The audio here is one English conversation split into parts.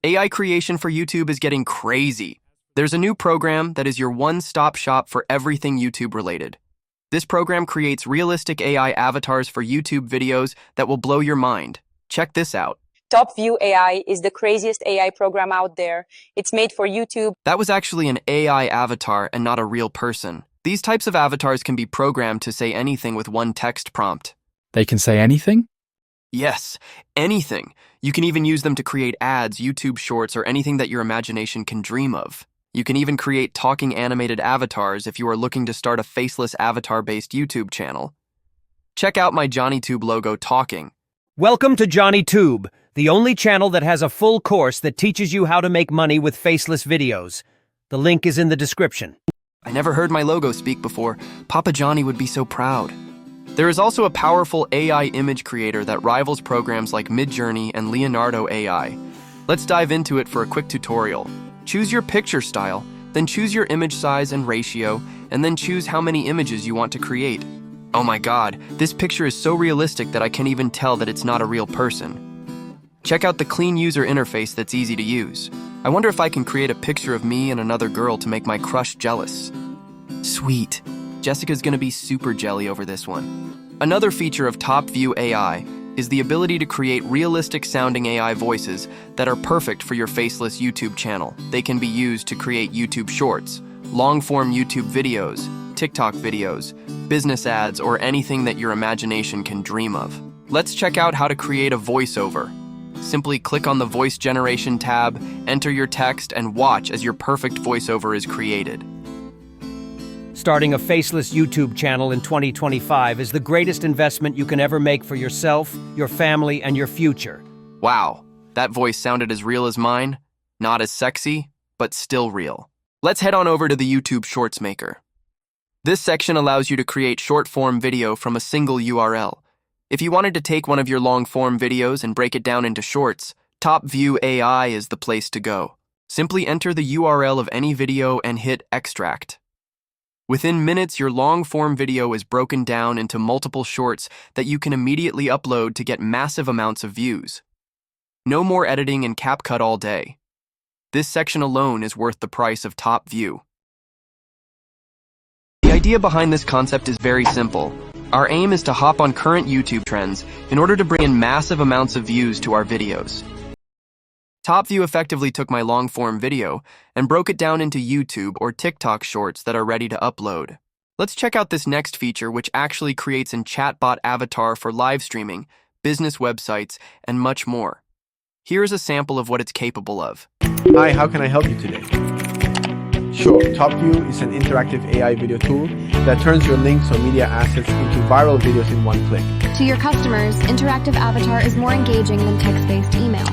AI creation for YouTube is getting crazy. There's a new program that is your one-stop shop for everything YouTube related. This program creates realistic AI avatars for YouTube videos that will blow your mind. Check this out. TopView AI is the craziest AI program out there. It's made for YouTube. That was actually an AI avatar and not a real person. These types of avatars can be programmed to say anything with one text prompt. They can say anything? Yes, anything. You can even use them to create ads, YouTube shorts, or anything that your imagination can dream of. You can even create talking animated avatars if you are looking to start a faceless avatar-based YouTube channel. Check out my JohnnyTube logo talking. Welcome to JohnnyTube, the only channel that has a full course that teaches you how to make money with faceless videos. The link is in the description. I never heard my logo speak before. Papa Johnny would be so proud. There is also a powerful AI image creator that rivals programs like Midjourney and Leonardo AI. Let's dive into it for a quick tutorial. Choose your picture style, then choose your image size and ratio, and then choose how many images you want to create. Oh my god, this picture is so realistic that I can't even tell that it's not a real person. Check out the clean user interface that's easy to use. I wonder if I can create a picture of me and another girl to make my crush jealous. Sweet. Jessica's gonna be super jelly over this one. Another feature of TopView AI is the ability to create realistic sounding AI voices that are perfect for your faceless YouTube channel. They can be used to create YouTube shorts, long-form YouTube videos, TikTok videos, business ads, or anything that your imagination can dream of. Let's check out how to create a voiceover. Simply click on the Voice Generation tab, enter your text, and watch as your perfect voiceover is created. Starting a faceless YouTube channel in 2025 is the greatest investment you can ever make for yourself, your family, and your future. Wow, that voice sounded as real as mine. Not as sexy, but still real. Let's head on over to the YouTube Shorts Maker. This section allows you to create short-form video from a single URL. If you wanted to take one of your long-form videos and break it down into shorts, TopView AI is the place to go. Simply enter the URL of any video and hit Extract. Within minutes, your long-form video is broken down into multiple shorts that you can immediately upload to get massive amounts of views. No more editing and CapCut all day. This section alone is worth the price of TopView. The idea behind this concept is very simple. Our aim is to hop on current YouTube trends in order to bring in massive amounts of views to our videos. TopView effectively took my long-form video and broke it down into YouTube or TikTok shorts that are ready to upload. Let's check out this next feature, which actually creates a chatbot avatar for live streaming, business websites, and much more. Here's a sample of what it's capable of. Hi, how can I help you today? Sure, TopView is an interactive AI video tool that turns your links or media assets into viral videos in one click. To your customers, interactive avatar is more engaging than text-based email.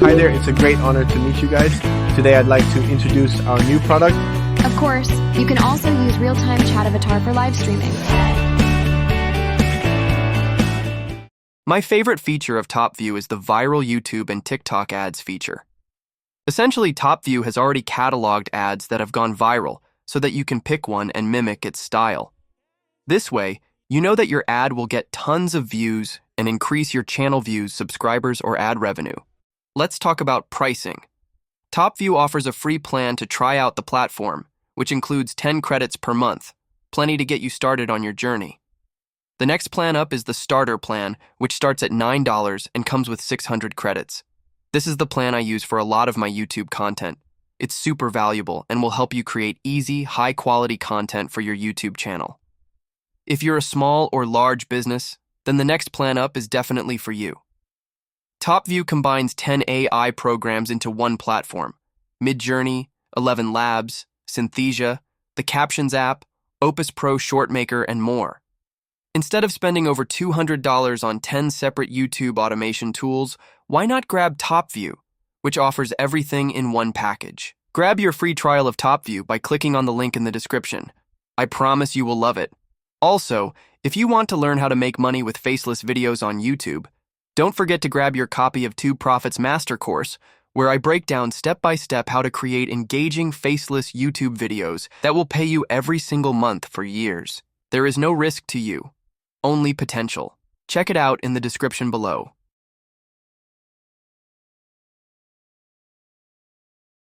Hi there, it's a great honor to meet you guys. Today I'd like to introduce our new product. Of course, you can also use real-time chat avatar for live streaming. My favorite feature of TopView is the viral YouTube and TikTok ads feature. Essentially, TopView has already cataloged ads that have gone viral so that you can pick one and mimic its style. This way, you know that your ad will get tons of views and increase your channel views, subscribers, or ad revenue. Let's talk about pricing. TopView offers a free plan to try out the platform, which includes 10 credits per month, plenty to get you started on your journey. The next plan up is the starter plan, which starts at $9 and comes with 600 credits. This is the plan I use for a lot of my YouTube content. It's super valuable and will help you create easy, high-quality content for your YouTube channel. If you're a small or large business, then the next plan up is definitely for you. TopView combines 10 AI programs into one platform: Midjourney, 11 Labs, Synthesia, the Captions app, Opus Pro ShortMaker, and more. Instead of spending over $200 on 10 separate YouTube automation tools, why not grab TopView, which offers everything in one package? Grab your free trial of TopView by clicking on the link in the description. I promise you will love it. Also, if you want to learn how to make money with faceless videos on YouTube, don't forget to grab your copy of Tube Profits Master Course, where I break down step-by-step how to create engaging faceless YouTube videos that will pay you every single month for years. There is no risk to you, only potential. Check it out in the description below.